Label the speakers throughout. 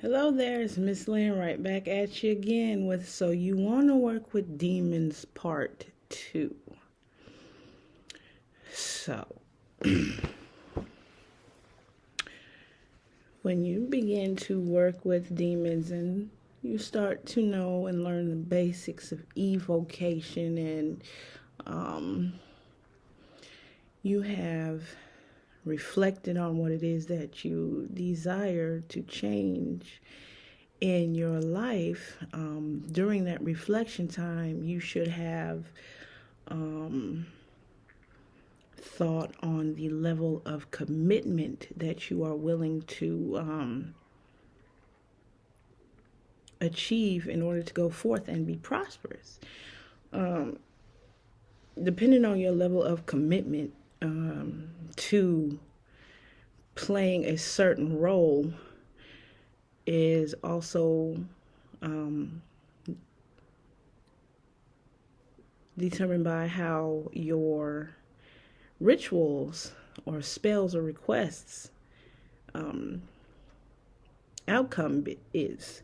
Speaker 1: Hello there, it's Miss Lynn right back at you again with So You Want to Work with Demons Part 2. So, when you begin to work with demons and you start to know and learn the basics of evocation and you have reflected on what it is that you desire to change in your life, during that reflection time, you should have thought on the level of commitment that you are willing to achieve in order to go forth and be prosperous. Depending on your level of commitment to playing a certain role is also determined by how your rituals or spells or requests outcome is.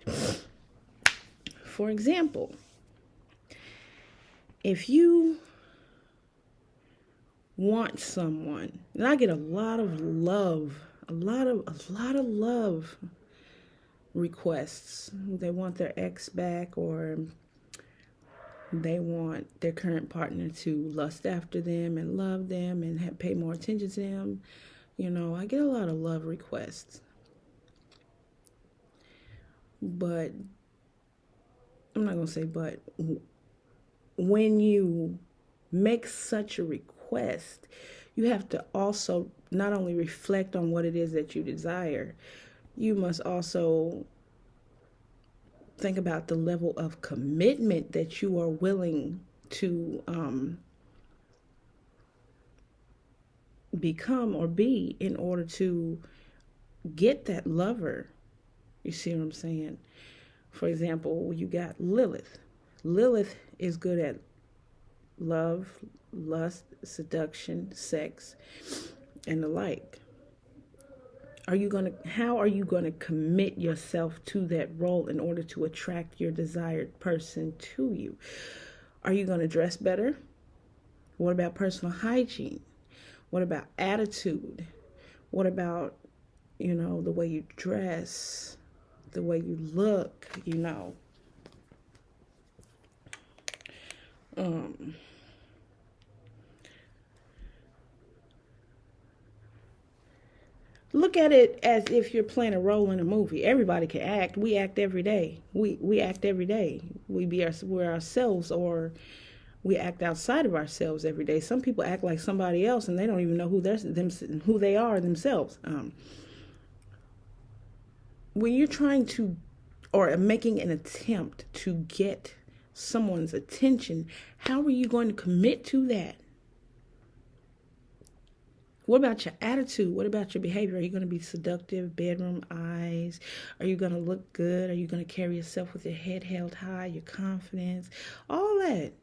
Speaker 1: For example, if you want someone, and I get a lot of love requests. They want their ex back, or they want their current partner to lust after them and love them and pay more attention to them. I get a lot of love requests. But, I'm not going to say but, when you make such a request, you have to also not only reflect on what it is that you desire, you must also think about the level of commitment that you are willing to become or be in order to get that lover. You see what I'm saying? For example, you got Lilith. Lilith is good at love, lust, seduction, sex, and the like. How are you going to commit yourself to that role in order to attract your desired person to you? Are you going to dress better? What about personal hygiene? What about attitude? What about, the way you dress, the way you look, Look at it as if you're playing a role in a movie. Everybody can act. We act every day. We act every day. We're ourselves, or we act outside of ourselves every day. Some people act like somebody else, and they don't even know who they are themselves. When you're trying to, or making an attempt to get someone's attention, how are you going to commit to that? What about your attitude? What about your behavior? Are you going to be seductive, bedroom eyes? Are you going to look good? Are you going to carry yourself with your head held high, your confidence? All that.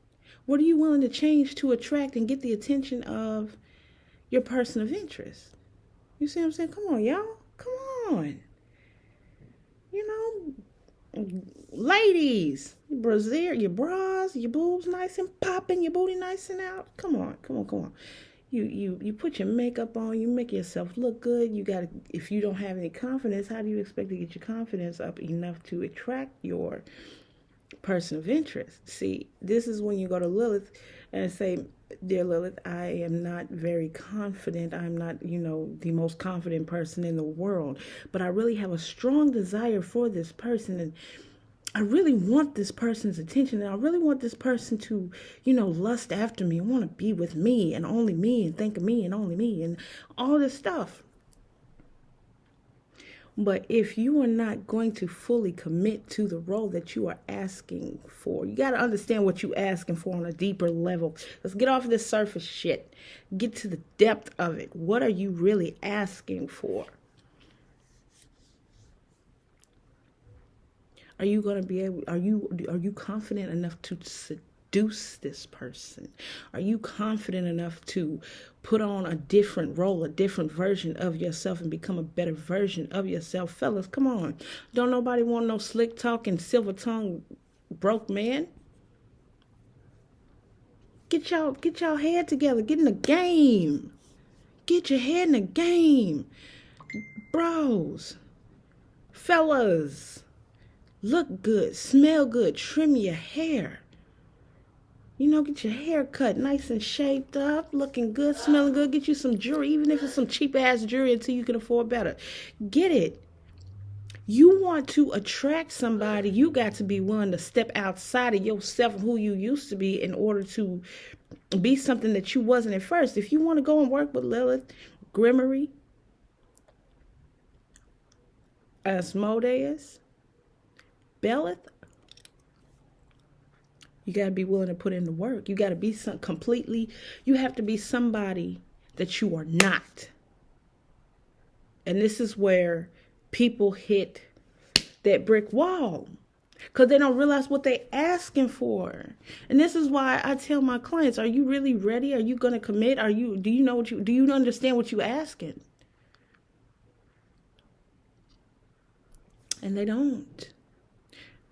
Speaker 1: What are you willing to change to attract and get the attention of your person of interest? You see what I'm saying? Come on, y'all. Come on. Ladies, your bras, your boobs nice and popping, your booty nice and out. Come on. You put your makeup on, you make yourself look good. If you don't have any confidence, how do you expect to get your confidence up enough to attract your person of interest? See, this is when you go to Lilith and say, dear Lilith, I am not very confident. I'm not, the most confident person in the world, but I really have a strong desire for this person, and I really want this person's attention, and I really want this person to, lust after me and want to be with me and only me and think of me and only me and all this stuff. But if you are not going to fully commit to the role that you are asking for, you got to understand what you're asking for on a deeper level. Let's get off of this surface shit. Get to the depth of it. What are you really asking for? Are you going to be able, are you confident enough to seduce seduce this person? Are you confident enough to put on a different role, a different version of yourself, and become a better version of yourself? Fellas, come on. Don't nobody want no slick talking, silver tongue, broke man. Get y'all head together. Get in the game. Get your head in the game. Bros, fellas, look good, smell good, trim your hair. You know, get your hair cut nice and shaped up, looking good, smelling good. Get you some jewelry, even if it's some cheap-ass jewelry until you can afford better. Get it. You want to attract somebody, you got to be willing to step outside of yourself, who you used to be, in order to be something that you wasn't at first. If you want to go and work with Lilith, Grimory, Asmodeus, Belith, you got to be willing to put in the work. You got to be you have to be somebody that you are not. And this is where people hit that brick wall, because they don't realize what they're asking for. And this is why I tell my clients, are you really ready? Are you going to commit? Do you understand what you're asking? And they don't.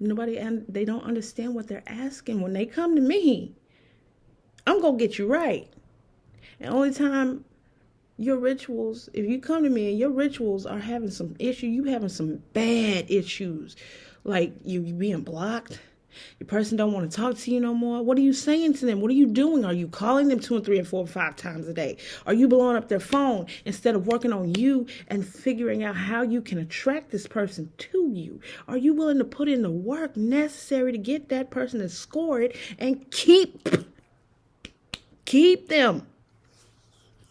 Speaker 1: They don't understand what they're asking. When they come to me, I'm going to get you right. And only time your rituals, if you come to me and your rituals are having some issue, you having some bad issues, like you being blocked, your person don't want to talk to you no more. What are you saying to them? What are you doing? Are you calling them 2 and 3 and 4 and 5 times a day? Are you blowing up their phone instead of working on you and figuring out how you can attract this person to you? Are you willing to put in the work necessary to get that person to score it and keep them?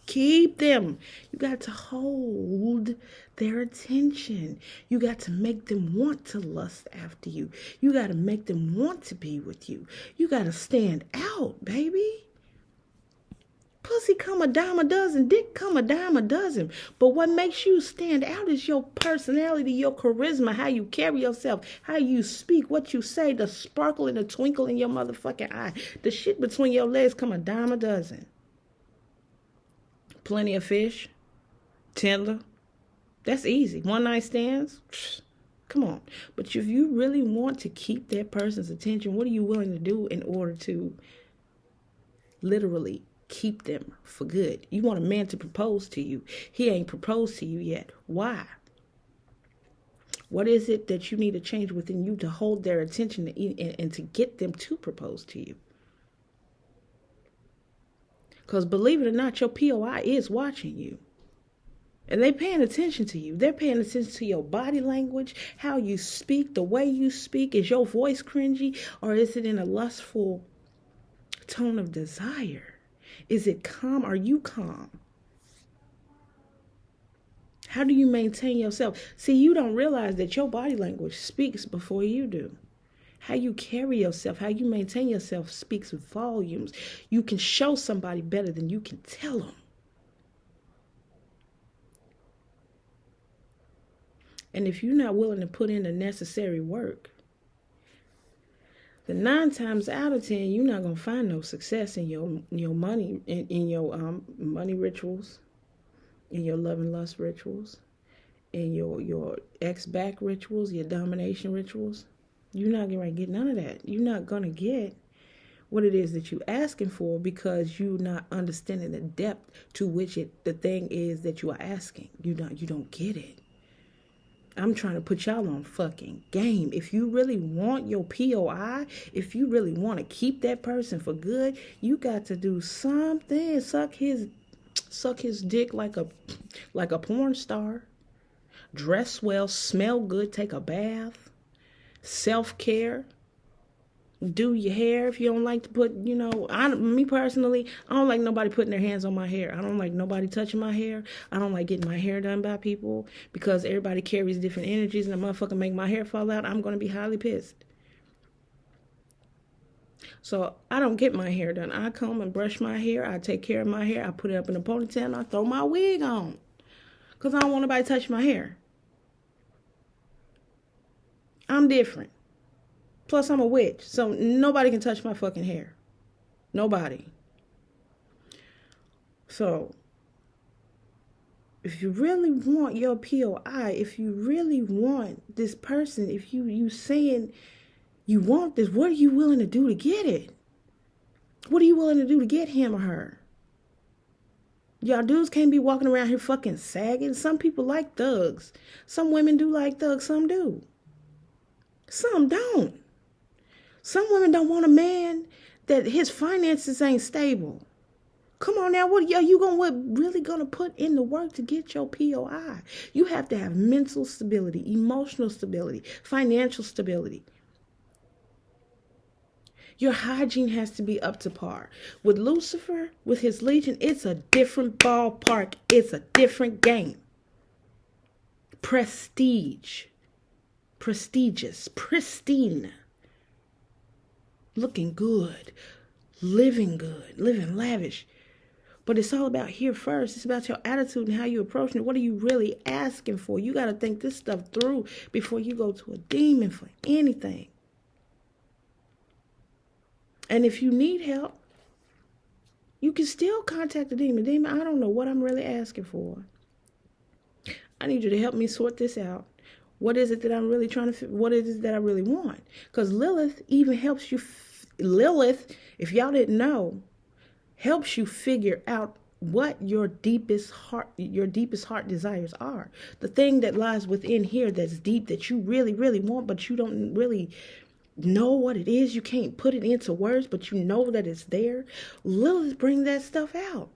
Speaker 1: Keep them. You got to hold their attention. You got to make them want to lust after you. You got to make them want to be with you. You got to stand out, baby. Pussy come a dime a dozen, dick come a dime a dozen. But what makes you stand out is your personality, your charisma, how you carry yourself, how you speak, what you say, the sparkle and the twinkle in your motherfucking eye. The shit between your legs come a dime a dozen. Plenty of fish, tender. That's easy. One night stands, come on. But if you really want to keep that person's attention, what are you willing to do in order to literally keep them for good? You want a man to propose to you. He ain't proposed to you yet. Why? What is it that you need to change within you to hold their attention and to get them to propose to you? Because believe it or not, your POI is watching you. And they're paying attention to you. They're paying attention to your body language, how you speak, the way you speak. Is your voice cringy, or is it in a lustful tone of desire? Is it calm? Are you calm? How do you maintain yourself? See, you don't realize that your body language speaks before you do. How you carry yourself, how you maintain yourself speaks volumes. You can show somebody better than you can tell them. And if you're not willing to put in the necessary work, then 9 times out of 10, you're not gonna find no success in your money, in your money rituals, in your love and lust rituals, in your ex-back rituals, your domination rituals. You're not going to get none of that. You're not going to get what it is that you're asking for, because you're not understanding the depth to which the thing is that you are asking. You don't get it. I'm trying to put y'all on fucking game. If you really want your POI, if you really want to keep that person for good, you got to do something. Suck his dick like a porn star. Dress well, smell good, take a bath. Self-care. Do your hair if you don't like to put, me personally, I don't like nobody putting their hands on my hair. I don't like nobody touching my hair. I don't like getting my hair done by people, because everybody carries different energies, and a motherfucker make my hair fall out, I'm going to be highly pissed. So I don't get my hair done. I comb and brush my hair. I take care of my hair. I put it up in a ponytail, and I throw my wig on, because I don't want nobody to touch my hair. I'm different. Plus, I'm a witch, so nobody can touch my fucking hair. Nobody. So if you really want your POI, if you really want this person, if you saying you want this, what are you willing to do to get it? What are you willing to do to get him or her? Y'all dudes can't be walking around here fucking sagging. Some people like thugs. Some women do like thugs, some do. Some don't. Some women don't want a man that his finances ain't stable. Come on now, what are you really gonna put in the work to get your POI? You have to have mental stability, emotional stability, financial stability. Your hygiene has to be up to par. With Lucifer, with his legion, it's a different ballpark. It's a different game. Prestige. Prestigious. Pristine. Looking good. Living good. Living lavish. But it's all about here first. It's about your attitude and how you approach it. What are you really asking for? You got to think this stuff through before you go to a demon for anything. And if you need help, you can still contact the demon. Demon, I don't know what I'm really asking for. I need you to help me sort this out. What is it that I'm really trying to, what is it that I really want? Because Lilith even helps you, Lilith, if y'all didn't know, helps you figure out what your deepest heart desires are. The thing that lies within here that's deep, that you really, really want, but you don't really know what it is. You can't put it into words, but you know that it's there. Lilith brings that stuff out.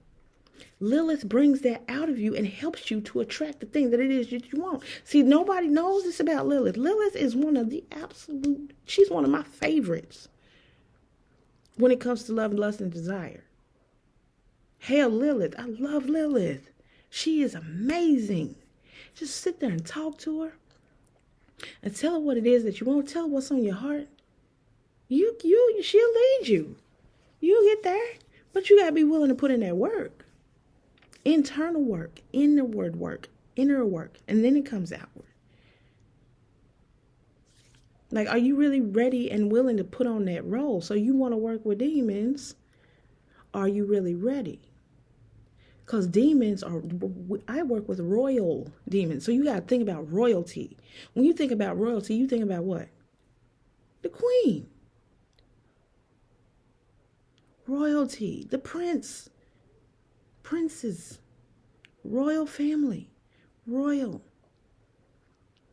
Speaker 1: Lilith brings that out of you and helps you to attract the thing that it is that you want. See, nobody knows this about Lilith. Lilith is one of the she's one of my favorites when it comes to love, lust, and desire. Hell, Lilith. I love Lilith. She is amazing. Just sit there and talk to her and tell her what it is that you want. Tell her what's on your heart. She'll lead you. You'll get there. But you got to be willing to put in that work. Internal work, inward work, inner work, and then it comes outward. Like, are you really ready and willing to put on that role? So you want to work with demons. Are you really ready? Because demons I work with royal demons. So you got to think about royalty. When you think about royalty, you think about what? The queen. Royalty. The prince. Princes. Royal family. Royal.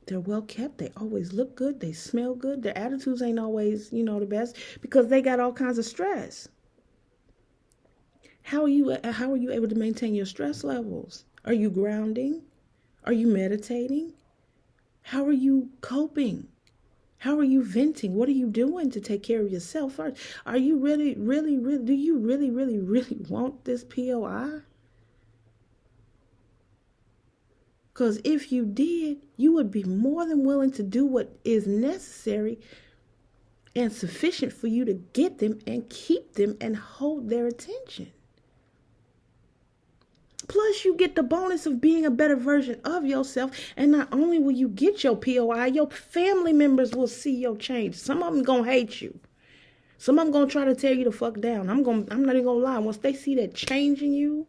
Speaker 1: They're well kept. They always look good. They smell good. Their attitudes ain't always, the best because they got all kinds of stress. How are you able to maintain your stress levels? Are you grounding? Are you meditating? How are you coping? How are you venting? What are you doing to take care of yourself first? Are you really, really, really, do you really, really, really want this POI? Because if you did, you would be more than willing to do what is necessary and sufficient for you to get them and keep them and hold their attention. Plus, you get the bonus of being a better version of yourself. And not only will you get your POI, your family members will see your change. Some of them going to hate you. Some of them going to try to tear you the fuck down. I'm not even going to lie. Once they see that change in you,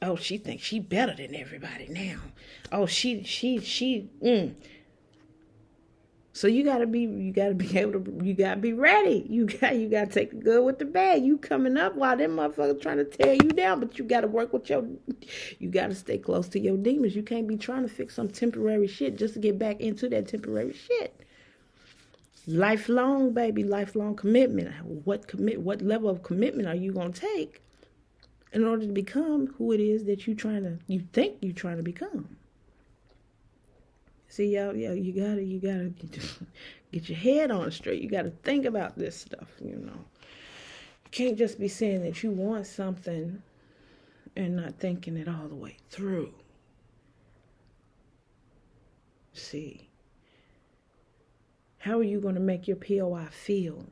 Speaker 1: oh, she thinks she better than everybody now. Oh, So you gotta be ready. You gotta take the good with the bad. You coming up while them motherfuckers trying to tear you down, but you gotta work with you gotta stay close to your demons. You can't be trying to fix some temporary shit just to get back into that temporary shit. Lifelong, baby, lifelong commitment. What level of commitment are you gonna take in order to become who it is that you think you're trying to become? See, y'all, you gotta get your head on straight. You gotta think about this stuff, You can't just be saying that you want something and not thinking it all the way through. See, how are you going to make your POI feel?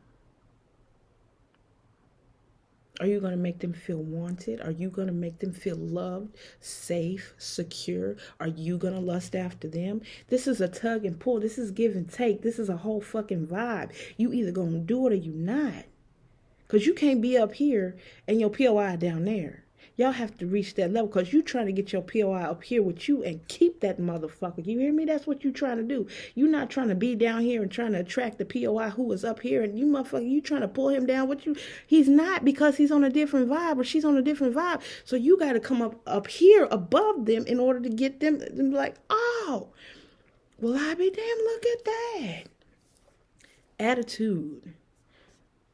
Speaker 1: Are you going to make them feel wanted? Are you going to make them feel loved, safe, secure? Are you going to lust after them? This is a tug and pull. This is give and take. This is a whole fucking vibe. You either going to do it or you not. Because you can't be up here and your POI down there. Y'all have to reach that level because you trying to get your POI up here with you and keep that motherfucker. You hear me? That's what you trying to do. You're not trying to be down here and trying to attract the POI who is up here and you motherfucker, you trying to pull him down with you. He's not because he's on a different vibe or she's on a different vibe. So you got to come up here above them in order to get them to be like, oh, well, I be damn, look at that. Attitude.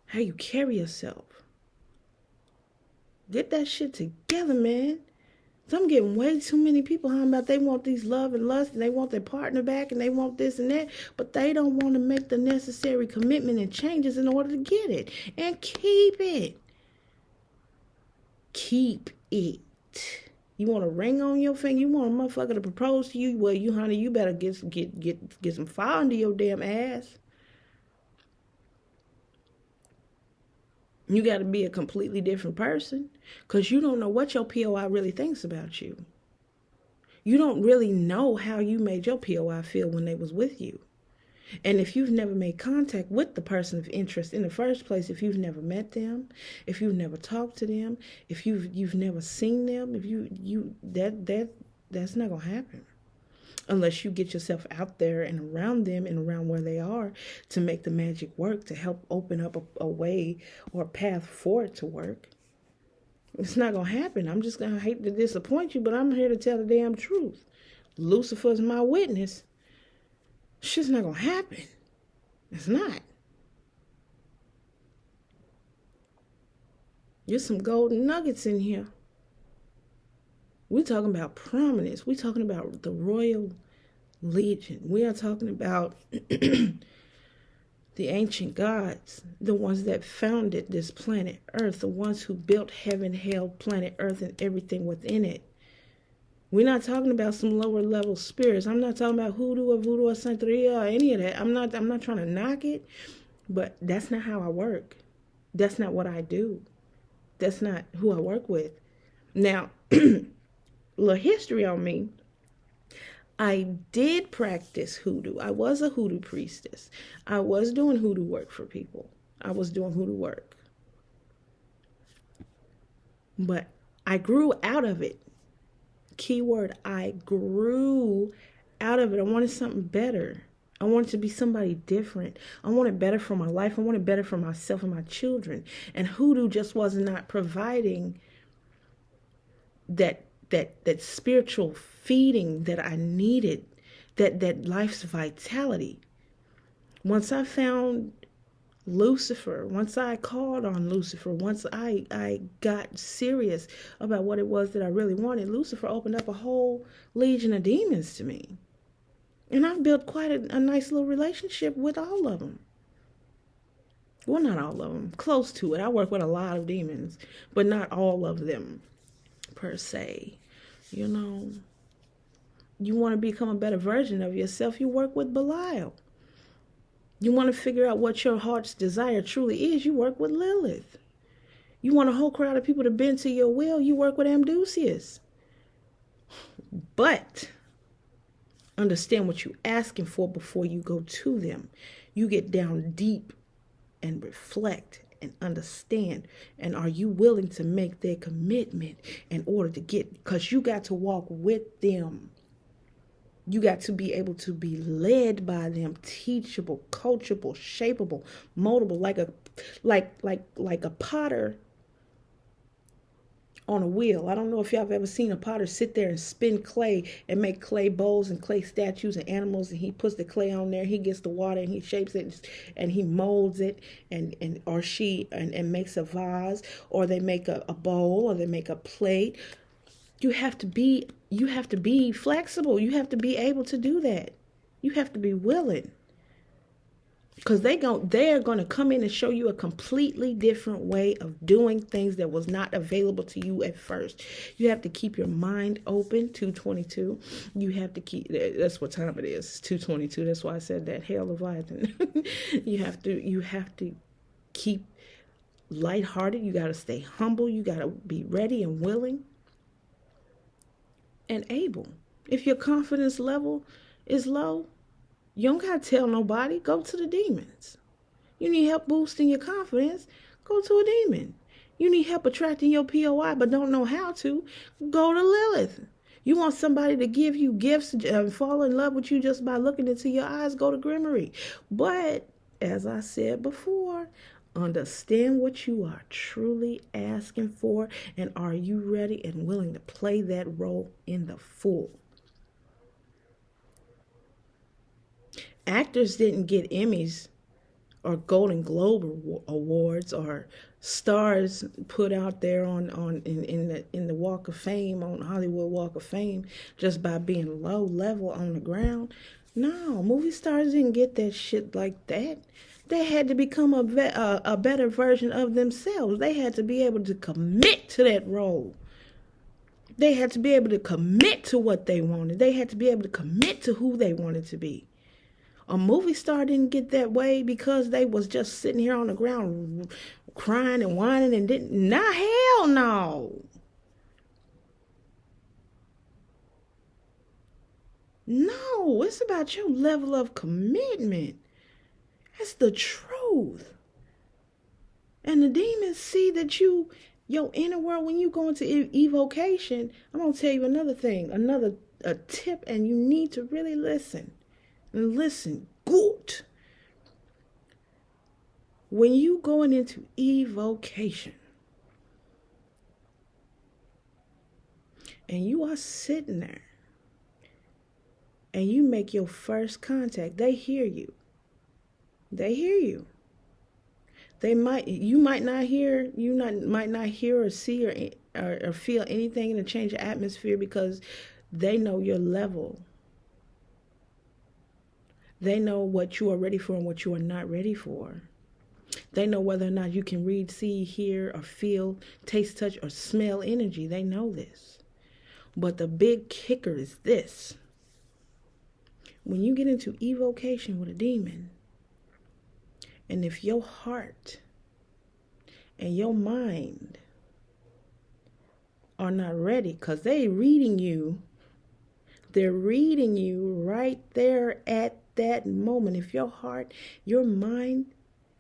Speaker 1: How you carry yourself. Get that shit together, man. So I'm getting way too many people talking about they want these love and lust and they want their partner back and they want this and that, but they don't want to make the necessary commitment and changes in order to get it. And keep it. Keep it. You want a ring on your finger? You want a motherfucker to propose to you? Well, you honey, you better get some fire under your damn ass. You got to be a completely different person because you don't know what your POI really thinks about you. You don't really know how you made your POI feel when they was with you. And if you've never made contact with the person of interest in the first place, if you've never met them, if you've never talked to them, if you've never seen them, if that's not going to happen. Unless you get yourself out there and around them and around where they are to make the magic work, to help open up a way or a path for it to work. It's not going to happen. I'm just going to hate to disappoint you, but I'm here to tell the damn truth. Lucifer's my witness. Shit's not going to happen. It's not. There's some golden nuggets in here. We're talking about prominence. We're talking about the royal legion. We are talking about the ancient gods, the ones that founded this planet Earth, the ones who built heaven, hell, planet Earth, and everything within it. We're not talking about some lower level spirits. I'm not talking about hoodoo or voodoo or santeria or any of that. I'm not trying to knock it, but that's not how I work. That's not what I do. That's not who I work with. Now, little history on me. I did practice hoodoo. I was a hoodoo priestess. I was doing hoodoo work for people. I was doing hoodoo work. But I grew out of it. Keyword, I grew out of it. I wanted something better. I wanted to be somebody different. I wanted better for my life. I wanted better for myself and my children. And hoodoo just was not providing that spiritual feeding that I needed, that life's vitality. Once I found Lucifer, once I called on Lucifer, once I got serious about what it was that I really wanted, Lucifer opened up a whole legion of demons to me. And I've built quite a nice little relationship with all of them. Well, not all of them, close to it. I work with a lot of demons, but not all of them per se. You know, you want to become a better version of yourself, you work with Belial. You want to figure out what your heart's desire truly is, you work with Lilith. You want a whole crowd of people to bend to your will, you work with Amdusius. But understand what you're asking for before you go to them. You get down deep and reflect and understand. And are you willing to make their commitment in order to get, because you got to walk with them. You got to be able to be led by them, teachable, coachable, shapeable, moldable, like a potter on a wheel. I don't know if y'all have ever seen a potter sit there and spin clay and make clay bowls and clay statues and animals, and he puts the clay on there, he gets the water and he shapes it and he molds it and makes a vase, or they make a bowl, or they make a plate. You have to be flexible. You have to be able to do that. You have to be willing. Because they are going to come in and show you a completely different way of doing things that was not available to you at first. You have to keep your mind open. 2:22. You have to keep. That's what time it is. 2:22. That's why I said that. Hail Leviathan. You have to keep lighthearted. You got to stay humble. You got to be ready and willing and able. If your confidence level is low, you don't got to tell nobody. Go to the demons. You need help boosting your confidence? Go to a demon. You need help attracting your POI but don't know how to? Go to Lilith. You want somebody to give you gifts and fall in love with you just by looking into your eyes? Go to Grimory. But, as I said before, understand what you are truly asking for, and are you ready and willing to play that role in the full? Actors didn't get Emmys or Golden Globe awards or stars put out there in the Walk of Fame, on Hollywood Walk of Fame, just by being low level on the ground. No, movie stars didn't get that shit like that. They had to become a better version of themselves. They had to be able to commit to that role. They had to be able to commit to what they wanted. They had to be able to commit to who they wanted to be. A movie star didn't get that way because they was just sitting here on the ground crying and whining and didn't. Nah, hell no. No, it's about your level of commitment. That's the truth. And the demons see that your inner world, when you go into evocation, I'm going to tell you another thing, a tip, and you need to really listen. And listen good. When you going into evocation and you are sitting there and you make your first contact, they hear you. They hear you. You might not hear or see or feel anything in a change of atmosphere because they know your level. They know what you are ready for and what you are not ready for. They know whether or not you can read, see, hear, or feel, taste, touch, or smell energy. They know this. But the big kicker is this. When you get into evocation with a demon, and if your heart and your mind are not ready, because they're reading you right there at that moment. If your heart, your mind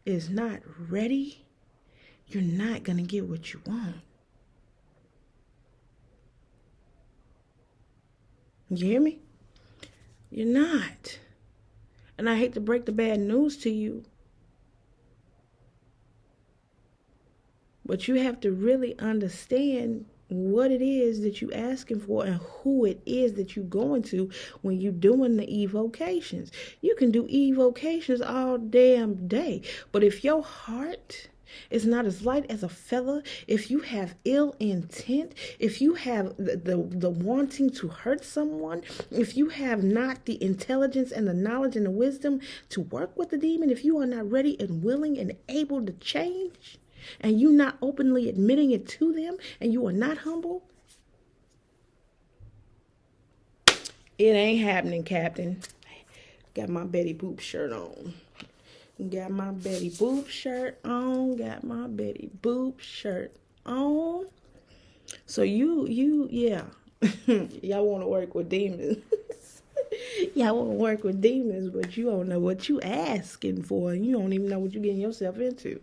Speaker 1: is not ready, you're not going to get what you want. You hear me? You're not. And I hate to break the bad news to you, but you have to really understand what it is that you asking for and who it is that you going to when you doing the evocations. You can do evocations all damn day, but if your heart is not as light as a feather, if you have ill intent, if you have the wanting to hurt someone, if you have not the intelligence and the knowledge and the wisdom to work with the demon, if you are not ready and willing and able to change, and you not openly admitting it to them, and you are not humble, it ain't happening, Captain. Got my Betty Boop shirt on. Got my Betty Boop shirt on. Got my Betty Boop shirt on. So yeah. Y'all want to work with demons. Y'all want to work with demons, but you don't know what you asking for. And you don't even know what you're getting yourself into.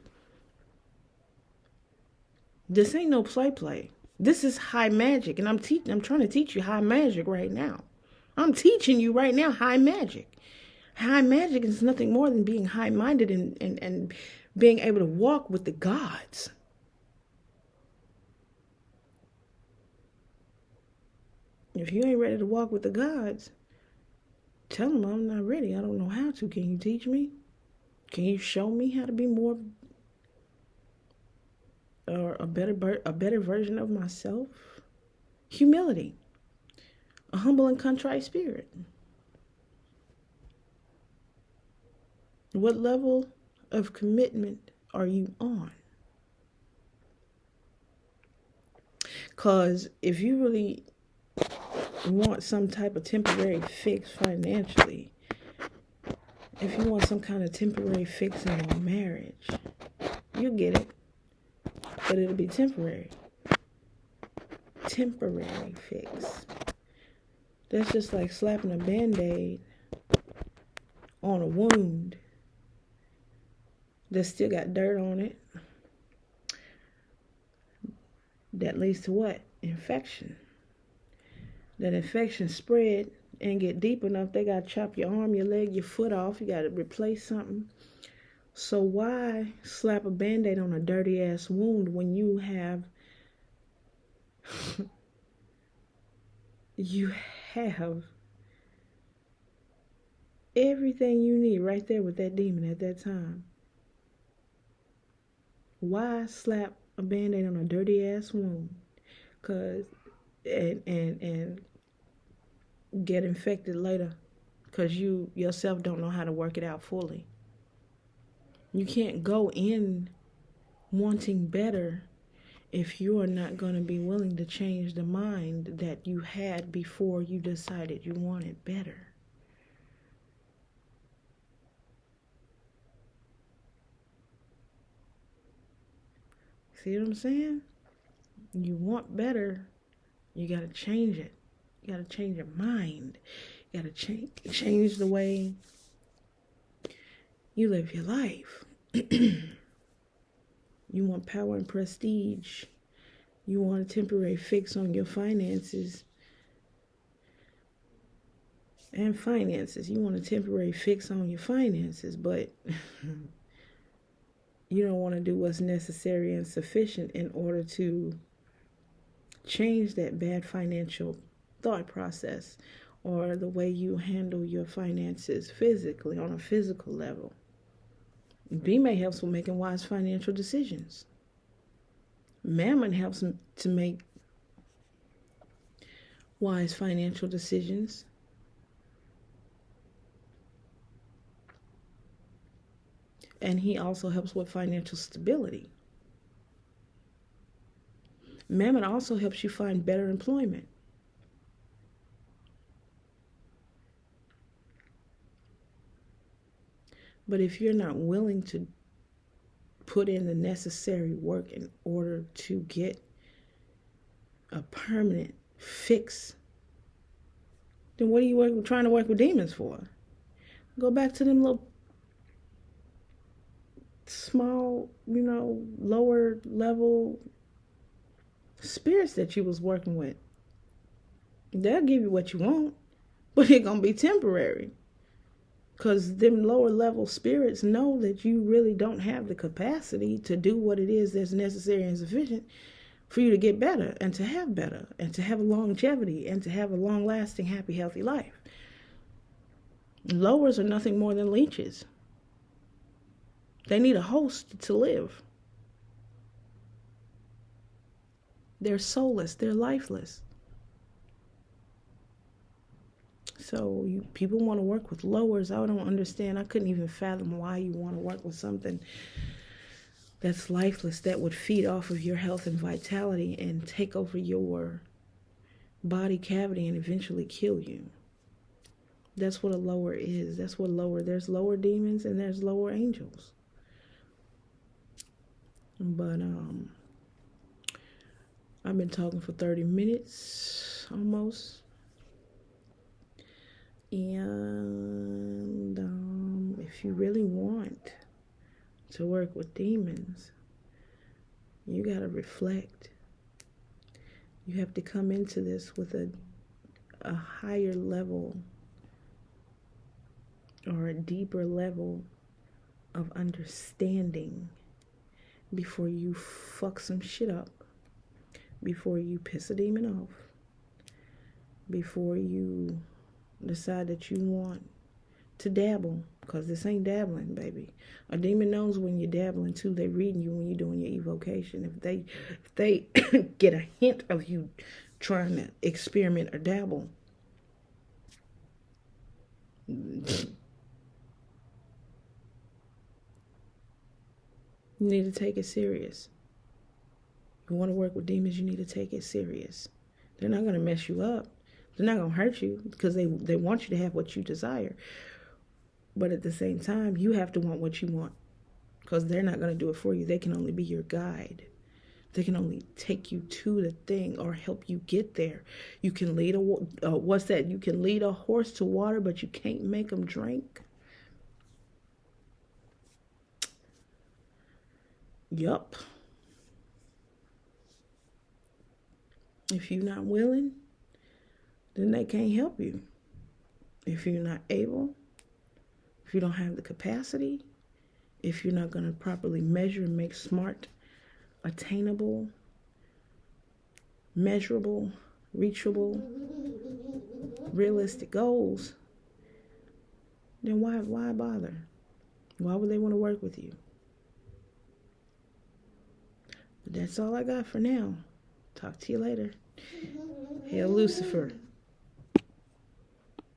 Speaker 1: This ain't no play. This is high magic, and I'm trying to teach you high magic right now. I'm teaching you right now high magic. High magic is nothing more than being high-minded and being able to walk with the gods. If you ain't ready to walk with the gods, tell them I'm not ready. I don't know how to. Can you teach me? Can you show me how to be more or a better version of myself? Humility. A humble and contrite spirit. What level of commitment are you on? Because if you really want some type of temporary fix financially, if you want some kind of temporary fix in your marriage, you get it. but it'll be temporary. Temporary fix. That's just like slapping a Band-Aid on a wound that still got dirt on it. That leads to what? Infection. That infection spread and get deep enough, they got to chop your arm, your leg, your foot off. You got to replace something. So why slap a Band-Aid on a dirty ass wound when you have everything you need right there with that demon at that time? Why slap a Band-Aid on a dirty ass wound? And get infected later because you yourself don't know how to work it out fully. You can't go in wanting better if you are not going to be willing to change the mind that you had before you decided you wanted better. See what I'm saying? You want better, you got to change it. You got to change your mind. You got to change the way you live your life. You want power and prestige. You want a temporary fix on your finances. And finances. You want a temporary fix on your finances, but you don't want to do what's necessary and sufficient in order to change that bad financial thought process or the way you handle your finances physically, on a physical level. B-May helps with making wise financial decisions. Mammon helps to make wise financial decisions. And he also helps with financial stability. Mammon also helps you find better employment. But if you're not willing to put in the necessary work in order to get a permanent fix, then what are you trying to work with demons for? Go back to them little small, lower level spirits that you was working with. They'll give you what you want, but it's going to be temporary. Because them lower level spirits know that you really don't have the capacity to do what it is that's necessary and sufficient for you to get better and to have a longevity and to have a long lasting, happy, healthy life. Lowers are nothing more than leeches. They need a host to live. They're soulless, they're lifeless. So people want to work with lowers. I don't understand. I couldn't even fathom why you want to work with something that's lifeless, that would feed off of your health and vitality and take over your body cavity and eventually kill you. That's what a lower is. There's lower demons and there's lower angels. But I've been talking for 30 minutes almost. And if you really want to work with demons, you got to reflect. You have to come into this with a higher level or a deeper level of understanding before you fuck some shit up, before you piss a demon off, before you decide that you want to dabble, because this ain't dabbling, baby. A demon knows when you're dabbling too. They reading you when you're doing your evocation. If they get a hint of you trying to experiment or dabble, you need to take it serious. You want to work with demons, you need to take it serious. They're not going to mess you up. They're not going to hurt you because they want you to have what you desire. But at the same time, you have to want what you want because they're not going to do it for you. They can only be your guide. They can only take you to the thing or help you get there. You can lead what's that? You can lead a horse to water, but you can't make them drink. Yup. If you're not willing, then they can't help you. If you're not able, if you don't have the capacity, if you're not going to properly measure and make smart, attainable, measurable, reachable, realistic goals, then why bother? Why would they want to work with you? But that's all I got for now. Talk to you later. Hail Lucifer.